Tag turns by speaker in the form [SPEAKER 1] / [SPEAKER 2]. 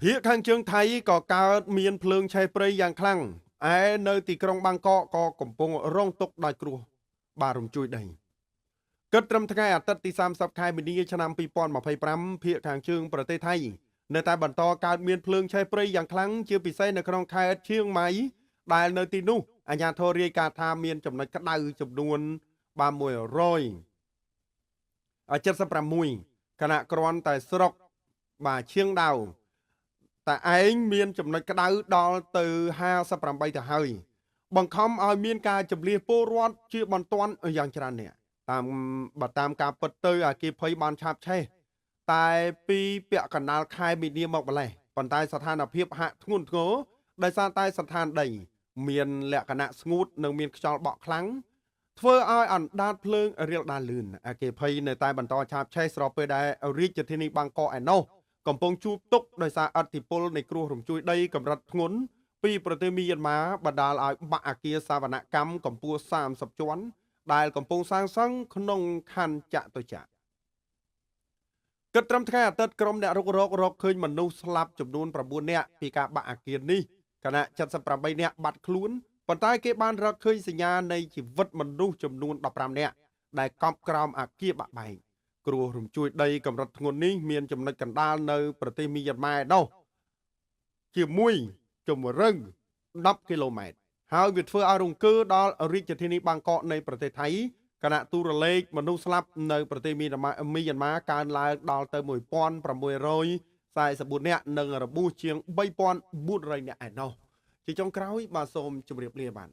[SPEAKER 1] Phía khang chương Thái có cao miền phượng cháy prey dạng khăn, ai nơi tỷ krong Bangkok có cổng pông rong tục đài cua, bà rùm chui đầy. Kết trâm thay ở tất tỷ xăm sắp khai bình đi cho năm pi pon mà phây pram phía khang chươngประเทศไทย nơi tại bản to cao miền phượng cháy prey dạng khăn chưa bị xây nơi krong khai chương máy, đài nơi tỷ nu, anh nhà thô riêng cả tham miền chấm nơi cắt đau chấm đuôn, ba mùi rồi. Ở chất sắp pram mùi, khả nạ krong tại srok, bà chiêng đào. Tại anh miền chấm nói cái đau đó từ 28 ទៅហើយបង្ខំឲ្យមានការជម្លៀសពលរដ្ឋជាបន្ទាន់យ៉ាងច្រើននេះតាមការពិតទៅអាគីភ័យបានឆាបឆេះតែពីពាក់កណ្ដាលខែមីនាមកម្លេះប៉ុន្តែស្ថានភាពហាក់ធ្ងន់ធ្ងរដោយសារតែស្ថានដីមានលក្ខណៈស្ងួតនិងមានខ្យល់បក់ខ្លាំងធ្វើឲ្យអណ្ដាតភ្លើងរាលដាលលឿនអាគីភ័យនៅតែបន្តឆាបឆេះស្របពេលដែលរាជធានីបាងកកឯណោះកំពុងជួបទុកដោយសារអធិពលនៃគ្រោះរំជួយដីកម្រិតធ្ងន់ពីប្រទេសមីយ៉ាន់ម៉ាបណ្ដាលឲ្យបាក់អគារសវនកម្មកម្ពស់30ជាន់ដែលកំពុងសាងសង់ក្នុងខណ្ឌចតុចក្រគិតត្រឹមថ្ងៃអាទិត្យក្រុមអ្នករុករកឃើញមនុស្សស្លាប់ចំនួន9នាក់ពីការបាក់អគារនេះខណៈ78នាក់បាត់ខ្លួនប៉ុន្តែគេបានរកឃើញសញ្ញានៃជីវិតមនុស្សចំនួន15នាក់ដែលកប់ក្រោមអគារបាក់បែកគ្រោះរំជួយដីកម្រិតធ្ងន់នេះមានចំណុចកណ្ដាលនៅប្រទេសមីយ៉ាន់ម៉ាឯណោះជាមួយជំរឹង10គីឡូម៉ែត្រហើយវាធ្វើឲ្យរង្គើដល់រាជធានីបាងកកនៃប្រទេសថៃគណៈទូរលេខមនុស្សស្លាប់នៅប្រទេសមីយ៉ាន់ម៉ាកើនឡើងដល់ទៅ1644នាក់និងរបួសជាង3400នាក់ឯណោះជាចុងក្រោយបាទសូមជម្រាបលាបាទ